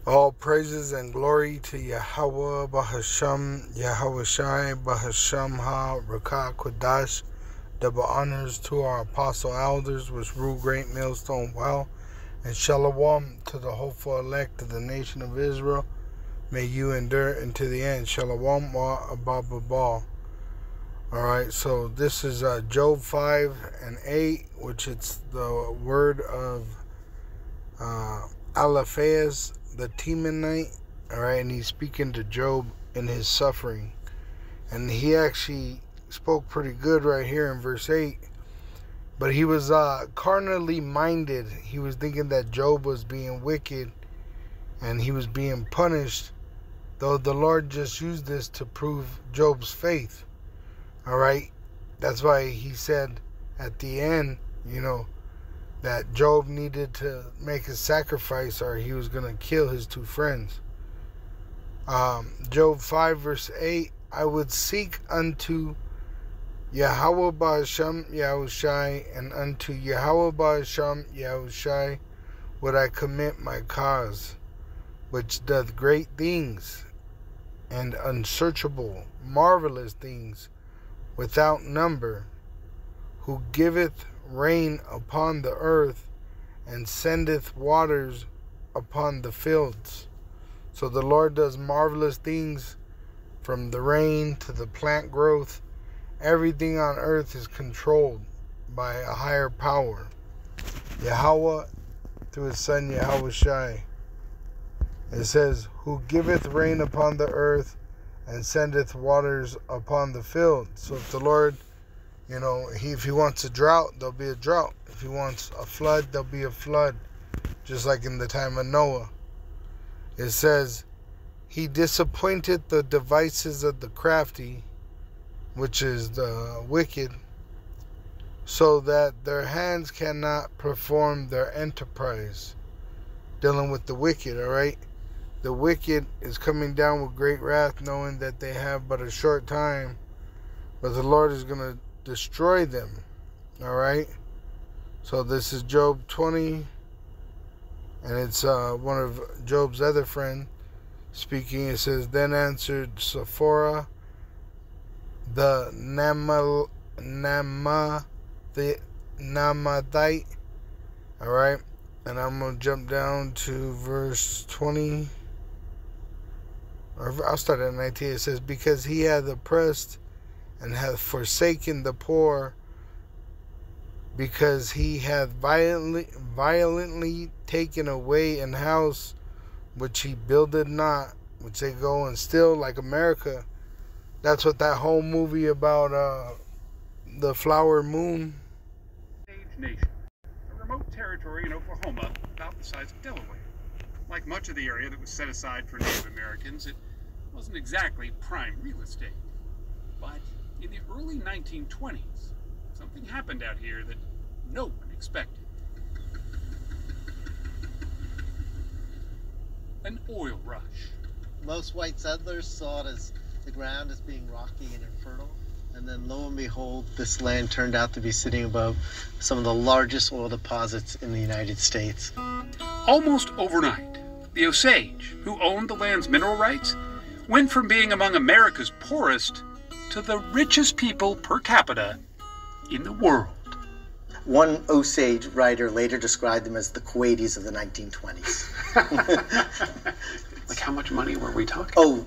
All praises and glory to Yahweh Bahasham, Yahweh Shai, Bahasham Ha, Rakah Kodash. Double honors to our apostle elders, which rule Great Millstone well, and Shalom to the hopeful elect of the nation of Israel. May you endure unto the end. Shalom wa abababal. Alright, so this is Job 5 and 8, which it's the word of Eliphaz the Temanite. Alright, and he's speaking to Job in his suffering. And he actually spoke pretty good right here in verse 8. But he was carnally minded. He was thinking that Job was being wicked and he was being punished, though the Lord just used this to prove Job's faith. Alright, that's why he said at the end, that Job needed to make a sacrifice or he was going to kill his two friends. Job 5 verse 8, I would seek unto Yahweh Ba'asham Yahushai, and unto Yahweh Ba'asham Yahushai would I commit my cause, which doth great things and unsearchable, marvelous things without number, who giveth rain upon the earth and sendeth waters upon the fields. So the Lord does marvelous things, from the rain to the plant growth. Everything on earth is controlled by a higher power, Yahweh, through his son Yahweh Shai. It says, who giveth rain upon the earth and sendeth waters upon the field. So if the Lord, if he wants a drought, there'll be a drought. If he wants a flood, there'll be a flood. Just like in the time of Noah. It says, he disappointed the devices of the crafty, which is the wicked, so that their hands cannot perform their enterprise. Dealing with the wicked, alright? The wicked is coming down with great wrath, knowing that they have but a short time, but the Lord is going to destroy them. Alright? So this is Job 20, and it's one of Job's other friends speaking. It says, then answered Sephora the Namadite. Alright? And I'm going to jump down to verse 20. Or I'll start at 19. It says, because he hath oppressed and hath forsaken the poor, because he hath violently taken away an house which he builded not, which they go and steal, like America. That's what that whole movie about the flower moon. Nation, a remote territory in Oklahoma about the size of Delaware. Like much of the area that was set aside for Native Americans, it wasn't exactly prime real estate. But in the early 1920s, something happened out here that no one expected. An oil rush. Most white settlers saw it as the ground as being rocky and infertile. And then lo and behold, this land turned out to be sitting above some of the largest oil deposits in the United States. Almost overnight, the Osage, who owned the land's mineral rights, went from being among America's poorest to the richest people per capita in the world. One Osage writer later described them as the Kuwaitis of the 1920s. Like how much money were we talking? Oh,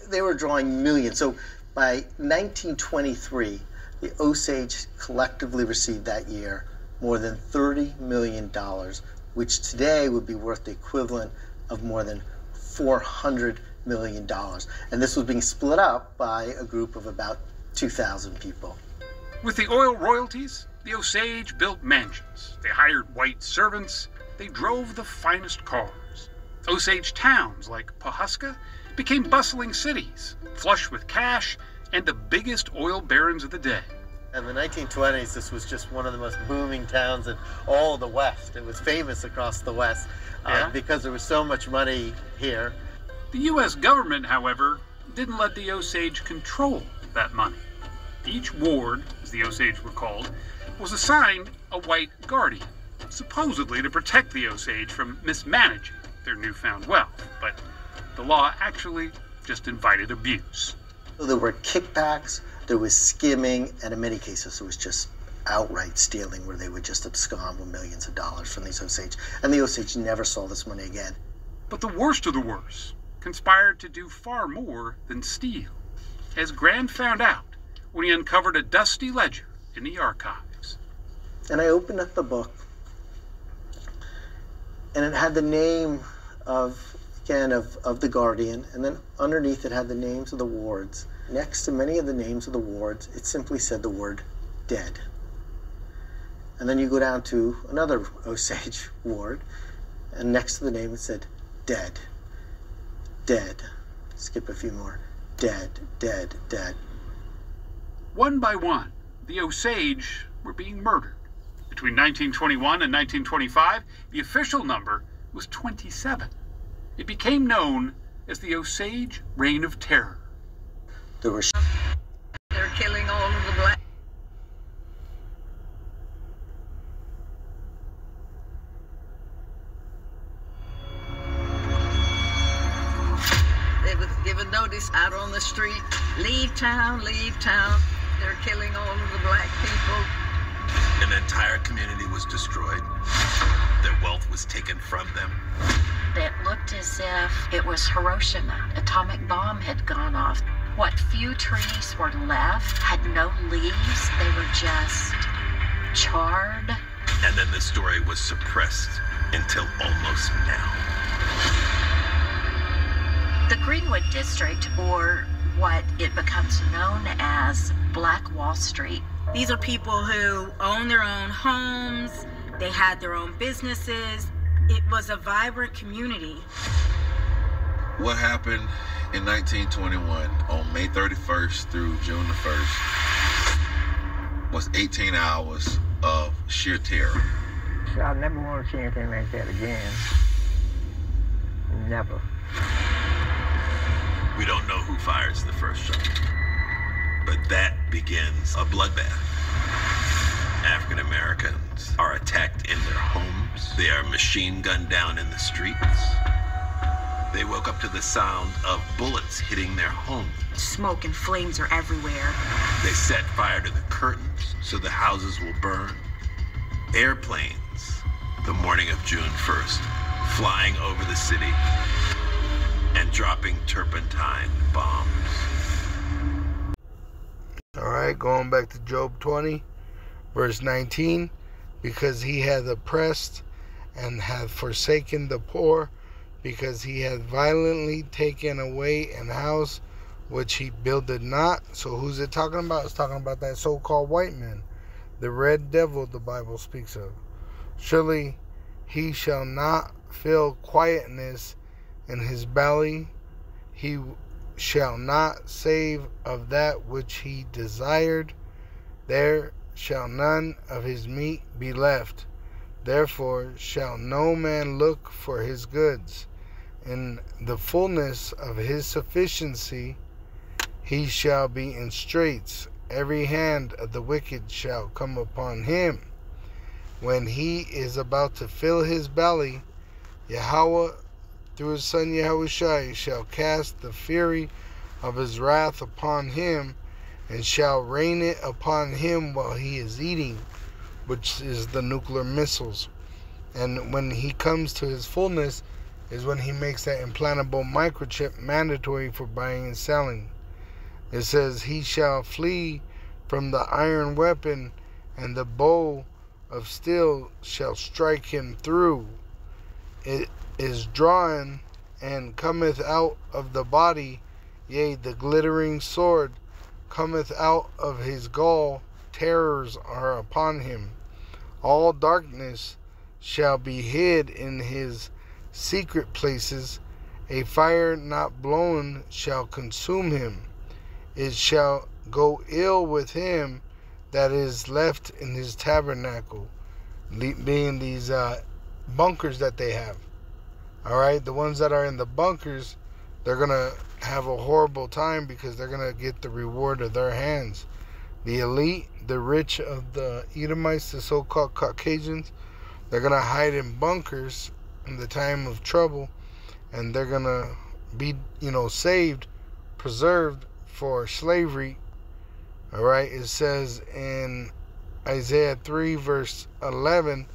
they were drawing millions. So by 1923, the Osage collectively received that year more than $30 million, which today would be worth the equivalent of more than $400 million. And this was being split up by a group of about 2,000 people. With the oil royalties, the Osage built mansions. They hired white servants. They drove the finest cars. Osage towns like Pawhuska became bustling cities, flush with cash, and the biggest oil barons of the day. In the 1920s, this was just one of the most booming towns in all of the West. It was famous across the West because there was so much money here. The U.S. government, however, didn't let the Osage control that money. Each ward, as the Osage were called, was assigned a white guardian, supposedly to protect the Osage from mismanaging their newfound wealth, but the law actually just invited abuse. So there were kickbacks, there was skimming, and in many cases it was just outright stealing where they would just abscond with millions of dollars from these Osage. And the Osage never saw this money again. But the worst of the worst conspired to do far more than steal, as Grand found out when he uncovered a dusty ledger in the archives. And I opened up the book, and it had the name of the guardian, and then underneath it had the names of the wards. Next to many of the names of the wards, it simply said the word dead. And then you go down to another Osage ward, and next to the name it said dead, dead. Skip a few more. Dead, dead, dead. One by one, the Osage were being murdered. Between 1921 and 1925, the official number was 27. It became known as the Osage Reign of Terror. They're killing all of the black. They was given notice out on the street, leave town, leave town. They're killing all of the black people. An entire community was destroyed. Their wealth was taken from them. It looked as if it was Hiroshima. Atomic bomb had gone off. What few trees were left had no leaves. They were just charred. And then the story was suppressed until almost now. The Greenwood District, or what it becomes known as Black Wall Street. These are people who own their own homes. They had their own businesses. It was a vibrant community. What happened in 1921 on May 31st through June the 1st was 18 hours of sheer terror. I never want to see anything like that again. Never. We don't know who fires the first shot, but that begins a bloodbath. African Americans are attacked in their homes. They are machine gunned down in the streets. They woke up to the sound of bullets hitting their homes. Smoke and flames are everywhere. They set fire to the curtains so the houses will burn. Airplanes, the morning of June 1st, flying over the city and dropping turpentine bombs. All right, going back to Job 20, verse 19. Because he hath oppressed and hath forsaken the poor, because he hath violently taken away an house which he builded not. So who's it talking about? It's talking about that so-called white man, the red devil the Bible speaks of. Surely he shall not feel quietness in his belly. He shall not save of that which he desired. There shall none of his meat be left. Therefore shall no man look for his goods. In the fullness of his sufficiency he shall be in straits. Every hand of the wicked shall come upon him. When he is about to fill his belly, Yahweh through his son Yahushua shall cast the fury of his wrath upon him, and shall rain it upon him while he is eating, which is the nuclear missiles. And when he comes to his fullness is when he makes that implantable microchip mandatory for buying and selling. It says, he shall flee from the iron weapon, and the bow of steel shall strike him through. It is drawn and cometh out of the body, yea, the glittering sword cometh out of his gall. Terrors are upon him. All darkness shall be hid in his secret places. A fire not blown shall consume him. It shall go ill with him that is left in his tabernacle, being these bunkers that they have. Alright, the ones that are in the bunkers, they're going to have a horrible time because they're going to get the reward of their hands. The elite, the rich of the Edomites, the so-called Caucasians, they're going to hide in bunkers in the time of trouble, and they're going to be, saved, preserved for slavery. All right, it says in Isaiah 3 verse 11,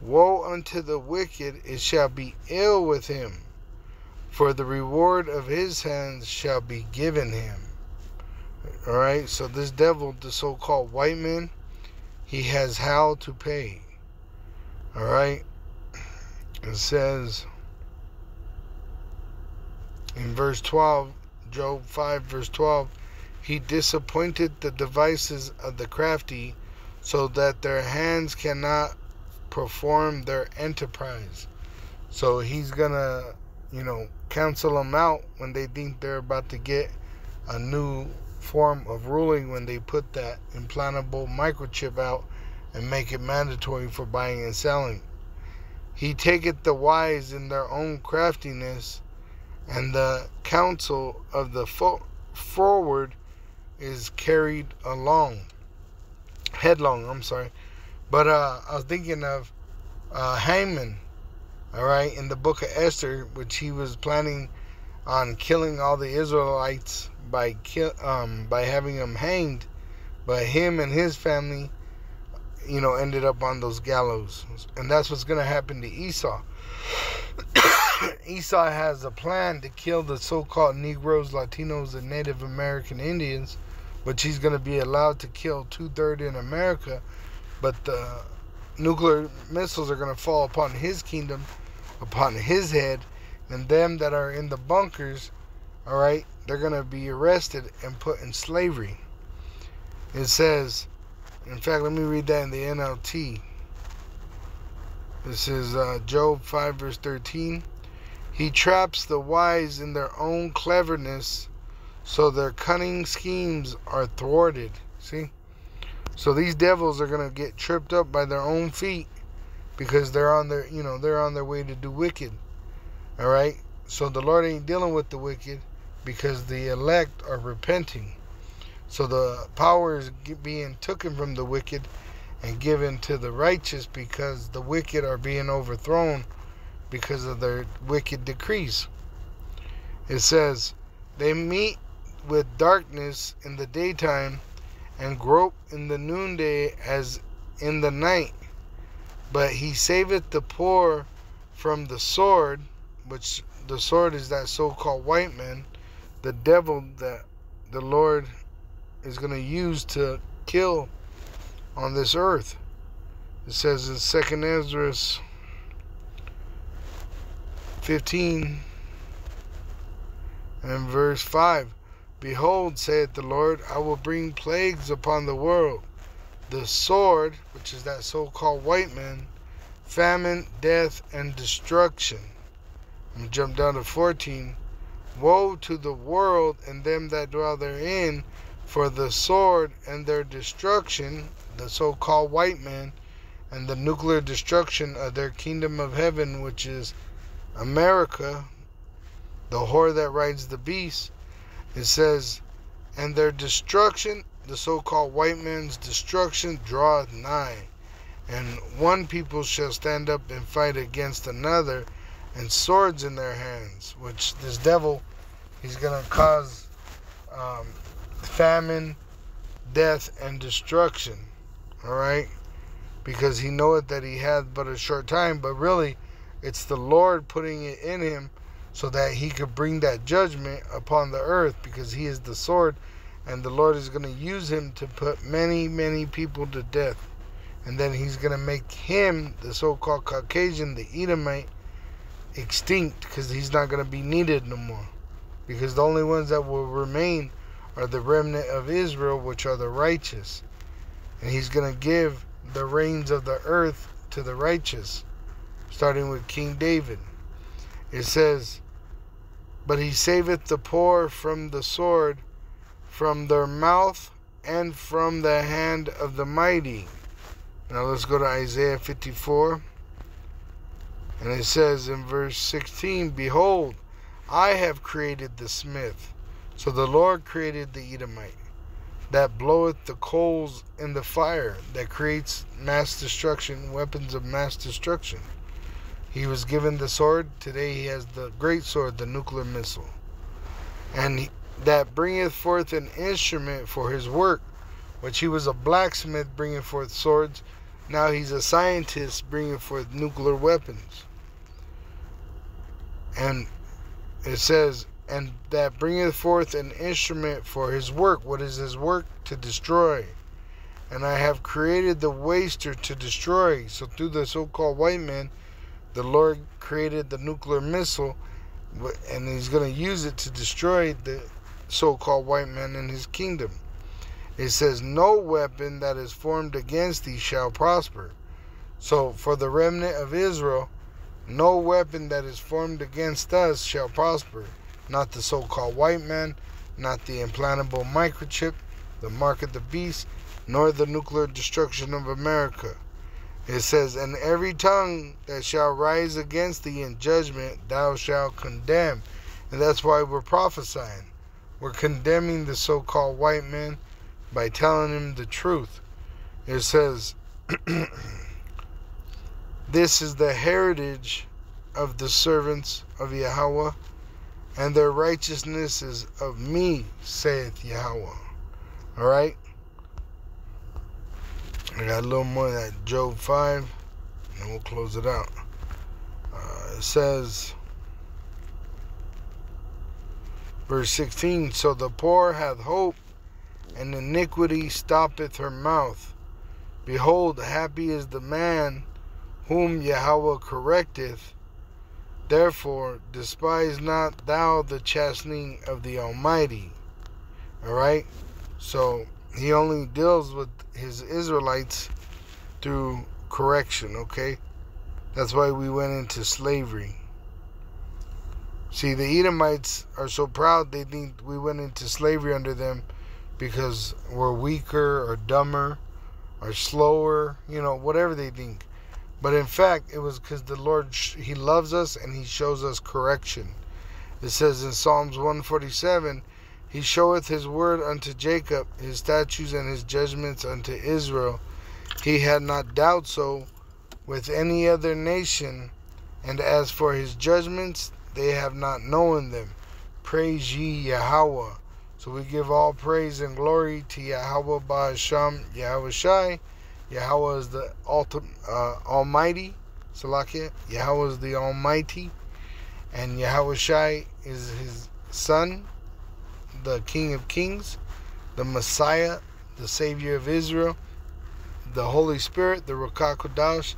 woe unto the wicked, it shall be ill with him, for the reward of his hands shall be given him. All right, so this devil, the so-called white man, he has hell to pay. All right, it says in verse 12, Job 5 verse 12, he disappointed the devices of the crafty, so that their hands cannot perform their enterprise. So he's gonna, cancel them out when they think they're about to get a new form of ruling, when they put that implantable microchip out and make it mandatory for buying and selling. He taketh the wise in their own craftiness, and the counsel of the forward is carried headlong. But I was thinking of Haman, all right, in the book of Esther, which he was planning on killing all the Israelites by having them hanged, but him and his family, ended up on those gallows. And that's what's going to happen to Esau. Esau has a plan to kill the so-called Negroes, Latinos, and Native American Indians, which he's going to be allowed to kill 2/3 in America, but the nuclear missiles are going to fall upon his kingdom, upon his head, and them that are in the bunkers, all right, they're going to be arrested and put in slavery. It says, in fact, let me read that in the NLT. This is Job 5 verse 13. He traps the wise in their own cleverness, so their cunning schemes are thwarted. See? So these devils are going to get tripped up by their own feet, because they're on their, they're on their way to do wicked. All right? So the Lord ain't dealing with the wicked, because the elect are repenting. So the power is being taken from the wicked and given to the righteous, because the wicked are being overthrown because of their wicked decrees. It says, they meet with darkness in the daytime, and grope in the noonday as in the night. But he saveth the poor from the sword, which the sword is that so-called white man, the devil that the Lord is going to use to kill on this earth. It says in 2 Ezra 15 and verse 5, behold, saith the Lord, I will bring plagues upon the world, the sword, which is that so-called white man, famine, death, and destruction. I'm going to jump down to 14. Woe to the world and them that dwell therein, for the sword and their destruction, the so-called white man, and the nuclear destruction of their kingdom of heaven, which is America, the whore that rides the beast. It says, and their destruction, the so-called white man's destruction, draweth nigh. And one people shall stand up and fight against another, and swords in their hands. Which this devil, he's going to cause famine, death, and destruction. Alright? Because he knoweth that he hath but a short time, but really, it's the Lord putting it in him so that he could bring that judgment upon the earth, because he is the sword, and the Lord is going to use him to put many, many people to death. And then he's going to make him, the so-called Caucasian, the Edomite, extinct, because he's not going to be needed no more. Because the only ones that will remain are the remnant of Israel, which are the righteous. And he's going to give the reins of the earth to the righteous, starting with King David. It says, but he saveth the poor from the sword, from their mouth, and from the hand of the mighty. Now let's go to Isaiah 54. And it says in verse 16, behold, I have created the smith. So the Lord created the Edomite, that bloweth the coals in the fire, that creates mass destruction, weapons of mass destruction. He was given the sword. Today he has the great sword, the nuclear missile. And that bringeth forth an instrument for his work, which he was a blacksmith bringing forth swords. Now he's a scientist bringing forth nuclear weapons. And it says, and that bringeth forth an instrument for his work. What is his work? To destroy. And I have created the waster to destroy. So through the so-called white man, the Lord created the nuclear missile, and he's going to use it to destroy the so-called white man in his kingdom. It says, no weapon that is formed against thee shall prosper. So for the remnant of Israel, no weapon that is formed against us shall prosper. Not the so-called white man, not the implantable microchip, the mark of the beast, nor the nuclear destruction of America. It says, and every tongue that shall rise against thee in judgment thou shalt condemn. And that's why we're prophesying. We're condemning the so-called white man by telling him the truth. It says, this is the heritage of the servants of Yahweh, and their righteousness is of me, saith Yahweh. Alright? I got a little more of that Job 5, and then we'll close it out. It says, verse 16, so the poor hath hope, and iniquity stoppeth her mouth. Behold, happy is the man whom Yahweh correcteth. Therefore, despise not thou the chastening of the Almighty. Alright? So, he only deals with his Israelites through correction, okay? That's why we went into slavery. See, the Edomites are so proud they think we went into slavery under them because we're weaker or dumber or slower, you know, whatever they think. But in fact, it was because the Lord, he loves us and he shows us correction. It says in Psalms 147, he showeth his word unto Jacob, his statutes and his judgments unto Israel. He had not dealt so with any other nation, and as for his judgments, they have not known them. Praise ye Yahweh. So we give all praise and glory to Yahweh Ba'asham Yahweh Shai. Yahweh is the Almighty. Salakia. Yahweh is the Almighty. And Yahweh Shai is his son, the King of Kings, the Messiah, the Savior of Israel. The Holy Spirit, the Ruach HaKodesh,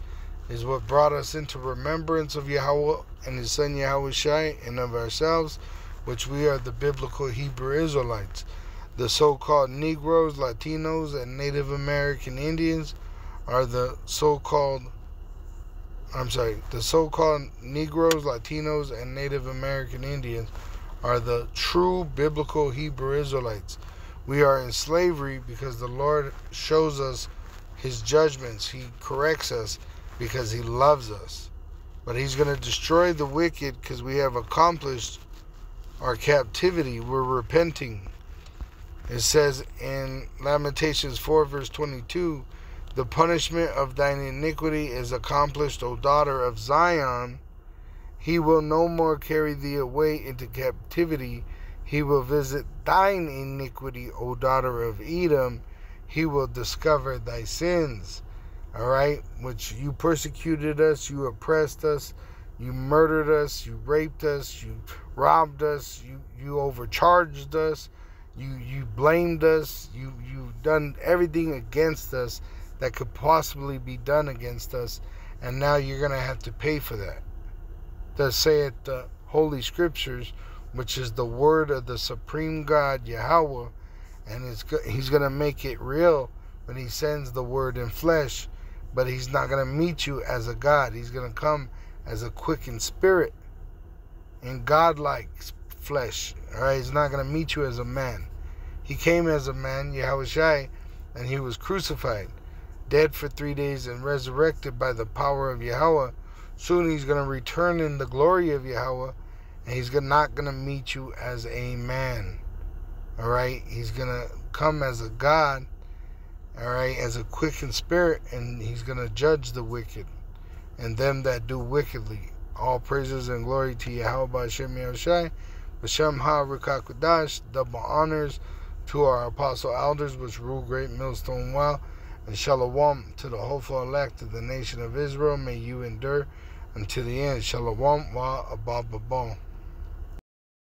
is what brought us into remembrance of Yahweh and his son Yahweh Shai and of ourselves, which we are the biblical Hebrew Israelites. The so-called Negroes, Latinos, and Native American Indians are the so-called Negroes, Latinos, and Native American Indians are the true biblical Hebrew Israelites. We are in slavery because the Lord shows us his judgments. He corrects us because he loves us. But he's going to destroy the wicked because we have accomplished our captivity. We're repenting. It says in Lamentations 4 verse 22, the punishment of thine iniquity is accomplished, O daughter of Zion. He will no more carry thee away into captivity. He will visit thine iniquity, O daughter of Edom. He will discover thy sins. Alright? Which you persecuted us, you oppressed us, you murdered us, you raped us, you robbed us, you overcharged us, you blamed us, you've done everything against us that could possibly be done against us, and now you're going to have to pay for that. Thus saith the Holy Scriptures, which is the word of the Supreme God, Yahweh, and he's going to make it real when he sends the word in flesh, but he's not going to meet you as a God. He's going to come as a quickened spirit in godlike flesh. All right, he's not going to meet you as a man. He came as a man, Yahweh Shai, and he was crucified, dead for 3 days, and resurrected by the power of Yahweh. Soon he's going to return in the glory of Yahweh, and he's not going to meet you as a man. All right, he's going to come as a God, all right, as a quickened spirit, and he's going to judge the wicked. and them that do wickedly. All praises and glory to Yahweh B'Shem Yahushai, B'Shem Ha-Rikakudash. Double honors to our apostle elders which rule great millstone while, and shalom to the hopeful elect of the nation of Israel. May you endure unto the end. Shalom wa abba.